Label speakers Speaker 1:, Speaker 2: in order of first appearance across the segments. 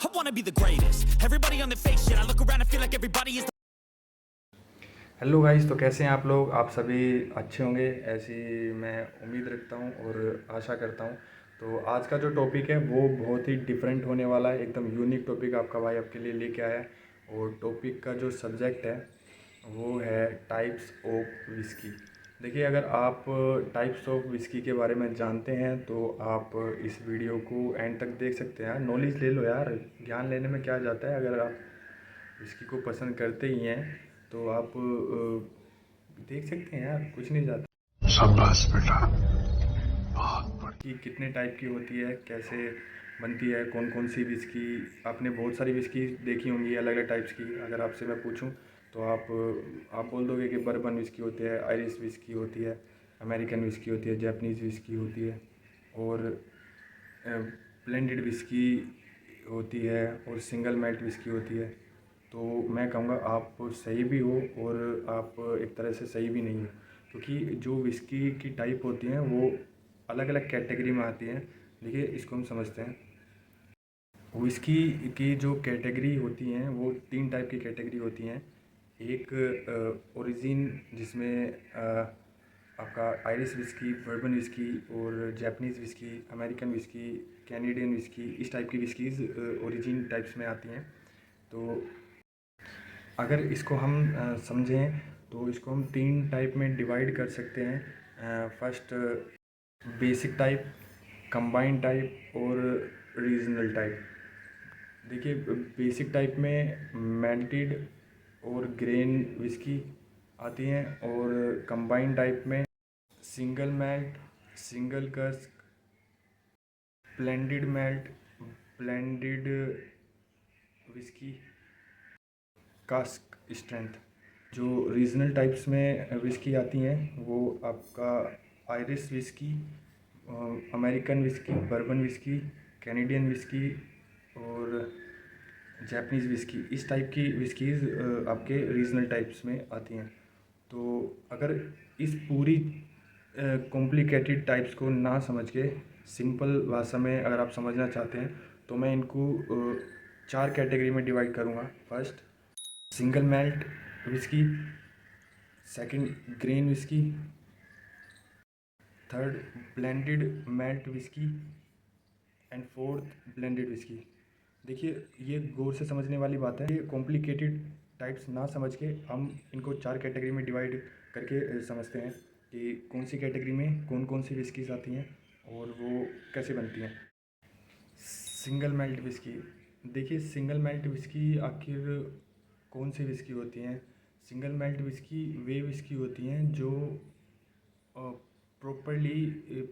Speaker 1: I wanna be the greatest. Everybody on the fake shit. I look around and feel like everybody is.
Speaker 2: Hello guys, तो कैसे हैं आप लोग। आप सभी अच्छे होंगे ऐसी मैं उम्मीद रखता हूं और आशा करता हूं। तो आज का जो टॉपिक है वो बहुत ही डिफरेंट होने वाला है, एकदम यूनिक टॉपिक आपका भाई आपके लिए लेके आया है। और टॉपिक का जो सब्जेक्ट है वो है टाइप्स ऑफ विस्की। देखिए, अगर आप टाइप्स ऑफ विस्की के बारे में जानते हैं तो आप इस वीडियो को एंड तक देख सकते हैं। नॉलेज ले लो यार, ज्ञान लेने में क्या जाता है। अगर आप विस्की को पसंद करते ही हैं तो आप देख सकते हैं यार, कुछ नहीं जाता।
Speaker 3: शाबाश बेटा, बहुत बढ़िया।
Speaker 2: कि कितने टाइप की होती है, कैसे बनती है, कौन कौन सी विस्की। आपने बहुत सारी विस्की देखी होंगी अलग अलग टाइप्स की। अगर आपसे मैं पूछूं तो आप बोल दोगे कि बर्बन विस्की होती है, आयरिश विस्की होती है, अमेरिकन विस्की होती है, जापानीज़ विस्की होती है और ब्लेंडेड विस्की होती है और सिंगल मैल्ट विस्की होती है। तो मैं कहूँगा आप सही भी हो और आप एक तरह से सही भी नहीं हो, क्योंकि जो विस्की की टाइप होती हैं वो अलग अलग कैटेगरी में आती हैं। देखिए, इसको हम समझते हैं। विस्की की जो कैटेगरी होती हैं वो 3 टाइप की कैटेगरी होती हैं। एक ओरिजिन, जिसमें आपका आयरिश विस्की, बर्बन विस्की और Japanese whisky, American whisky, Canadian whisky, इस टाइप की विस्कीज़ ओरिजिन टाइप्स में आती हैं। तो अगर इसको हम समझें तो इसको हम 3 टाइप में डिवाइड कर सकते हैं। First basic type, combined type और रीजनल टाइप। देखिए, बेसिक टाइप में मेल्टेड और ग्रेन विस्की आती हैं और कंबाइंड टाइप में single malt, single cask, blended malt, blended whisky, cask strength. जो रीजनल टाइप्स में विस्की आती हैं वो आपका Irish whisky, American whisky, bourbon whisky, Canadian whisky और जापानीज़ विस्की, इस टाइप की विस्कीज़ आपके रीजनल टाइप्स में आती हैं। तो अगर इस पूरी कॉम्प्लिकेटेड टाइप्स को ना समझ के सिंपल भाषा में अगर आप समझना चाहते हैं तो मैं इनको 4 कैटेगरी में डिवाइड करूँगा। First single malt whisky, second grain whisky, third blended malt whisky and fourth blended whisky. देखिए, ये गौर से समझने वाली बात है। ये कॉम्प्लिकेटेड टाइप्स ना समझ के हम इनको 4 कैटेगरी में डिवाइड करके समझते हैं कि कौन सी कैटेगरी में कौन कौन सी विस्कीज़ आती हैं और वो कैसे बनती हैं। Single malt whisky. देखिए, सिंगल मैल्ट विस्की आखिर कौन सी विस्की होती हैं। सिंगल मैल्ट विस्की वे विस्की होती हैं जो प्रॉपरली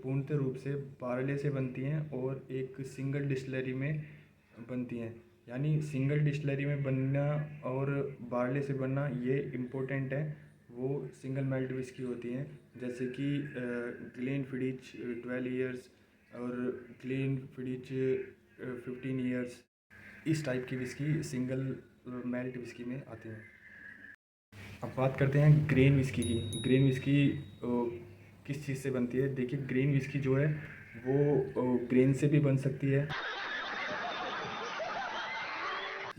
Speaker 2: पूर्णतः रूप से बारले से बनती हैं और एक सिंगल डिस्टिलरी में बनती हैं। यानी सिंगल डिस्टिलरी में बनना और बारले से बनना ये इम्पोर्टेंट है। वो सिंगल मैल्ट विस्की होती हैं, जैसे कि ग्लेनफिडिच 12 ईयर्स और ग्लेनफिडिच 15 ईयर्स, इस टाइप की विस्की सिंगल मैल्ट विस्की में आती हैं। अब बात करते हैं ग्रेन विस्की की। ग्रेन विस्की किस चीज़ से बनती है। देखिए, ग्रेन विस्की जो है वो ग्रेन से भी बन सकती है,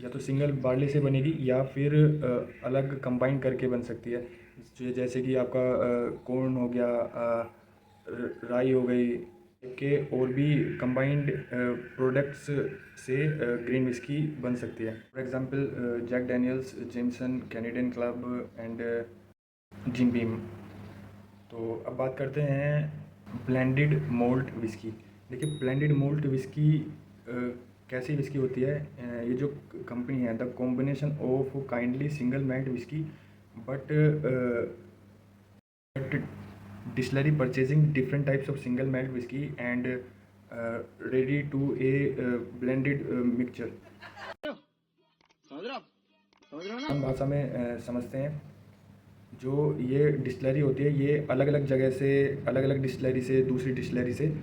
Speaker 2: या तो सिंगल बार्ले से बनेगी या फिर अलग कंबाइन करके बन सकती है। जैसे कि आपका कॉर्न हो गया, राई हो गई के, और भी कंबाइंड प्रोडक्ट्स से ग्रीन विस्की बन सकती है। For example Jack Daniel's, Jameson, Canadian Club and Jim Beam. तो अब बात करते हैं ब्लेंडेड मोल्ट विस्की। देखिए, ब्लेंडेड मोल्ट विस्की कैसी विस्की होती है। ये जो कंपनी है, the combination of kindly single malt whisky but distillery purchasing different types of single malt whiskey and ready to a blended mixture। हम भाषा में समझते हैं, जो ये डिस्टिलरी होती है ये अलग अलग जगह से, अलग अलग डिस्टिलरी से, दूसरी डिस्टिलरी से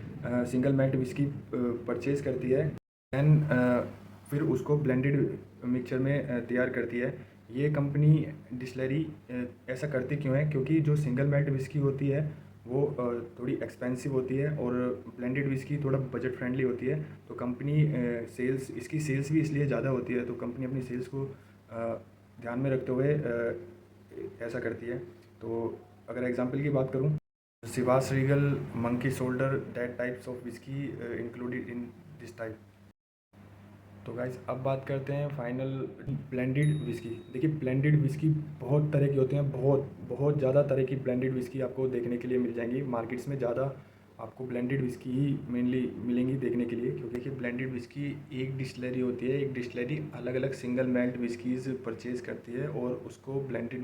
Speaker 2: सिंगल मैल्ट विस्की परचेज़ करती है। दैन फिर उसको ब्लेंडेड मिक्सचर में तैयार करती है। ये कंपनी डिस्टिलरी ऐसा करती क्यों है, क्योंकि जो सिंगल मैल्ट विस्की होती है वो थोड़ी एक्सपेंसिव होती है और ब्लेंडेड विस्की थोड़ा बजट फ्रेंडली होती है। तो कंपनी सेल्स इसकी सेल्स भी इसलिए ज़्यादा होती है, तो कंपनी अपनी सेल्स को ध्यान में रखते हुए ऐसा करती है। तो अगर एग्जांपल की बात करूँ, Chivas Regal, Monkey Shoulder, that types of whisky included in this type. तो गाइस अब बात करते हैं फाइनल ब्लेंडेड विस्की। देखिए ब्लेंडेड विस्की बहुत तरह की होती हैं, बहुत बहुत ज़्यादा तरह की ब्लेंडेड विस्की आपको देखने के लिए मिल जाएंगी। मार्केट्स में ज़्यादा आपको ब्लेंडेड विस्की ही मेनली मिलेंगी देखने के लिए, क्योंकि देखिए ब्लेंडेड विस्की एक डिस्टिलरी होती है, एक डिस्टिलरी अलग अलग सिंगल मैल्ट विस्कीज़ परचेज़ करती है और उसको ब्लेंडेड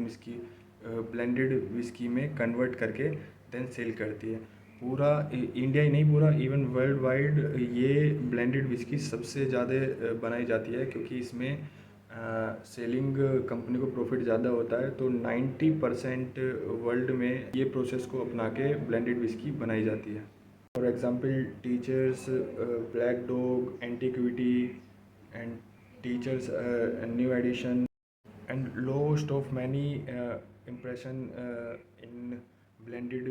Speaker 2: विस्की में कन्वर्ट करके देन सेल करती है। पूरा इंडिया ही नहीं, पूरा इवन वर्ल्ड वाइड ये ब्लेंडेड विस्की सबसे ज़्यादा बनाई जाती है, क्योंकि इसमें सेलिंग कंपनी को प्रॉफिट ज़्यादा होता है। तो 90% वर्ल्ड में ये प्रोसेस को अपना के ब्लेंडेड विस्की बनाई जाती है। For example Teacher's, Black Dog, Antiquity and Teacher's new edition and lowest of many impression in blended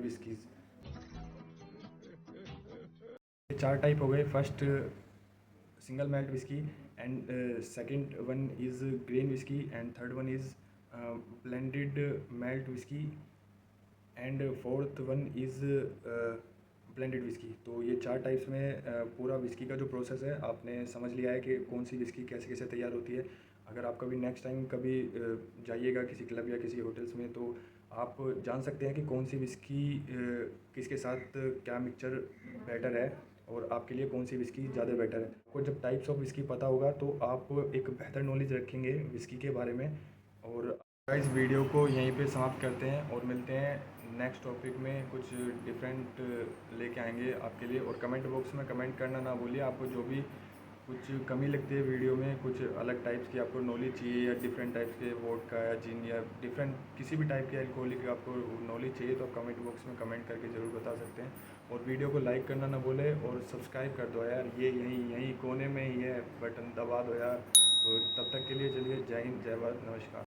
Speaker 2: whiskies। ये चार टाइप हो गए। First single malt whisky, and second one is grain whisky, and third one is blended malt whisky, and fourth one is blended whisky. तो ये चार types में पूरा whisky का जो प्रोसेस है आपने समझ लिया है कि कौन सी विस्की कैसे कैसे तैयार होती है। अगर आप कभी नेक्स्ट टाइम कभी जाइएगा किसी क्लब या किसी होटल्स में, तो आप जान सकते हैं कि कौन सी विस्की किसके साथ क्या मिक्सचर बेटर है और आपके लिए कौन सी विस्की ज़्यादा बेटर है। आपको जब टाइप्स ऑफ विस्की पता होगा तो आप एक बेहतर नॉलेज रखेंगे विस्की के बारे में। और इस वीडियो को यहीं पे समाप्त करते हैं और मिलते हैं नेक्स्ट टॉपिक में। कुछ डिफरेंट लेके आएंगे आपके लिए। और कमेंट बॉक्स में कमेंट करना ना भूलिए, आपको जो भी कुछ कमी लगती है वीडियो में, कुछ अलग टाइप्स की आपको नॉलेज चाहिए या डिफरेंट टाइप्स के वोडका या जिन या डिफरेंट किसी भी टाइप के अल्कोहलिक आपको नॉलेज चाहिए, तो आप कमेंट बॉक्स में कमेंट करके ज़रूर बता सकते हैं। और वीडियो को लाइक करना ना भूलें और सब्सक्राइब कर दो यार, ये यहीं कोने में ही है, बटन दबा दो यार। तो तब तक के लिए चलिए, जय हिंद, जय भारत, नमस्कार।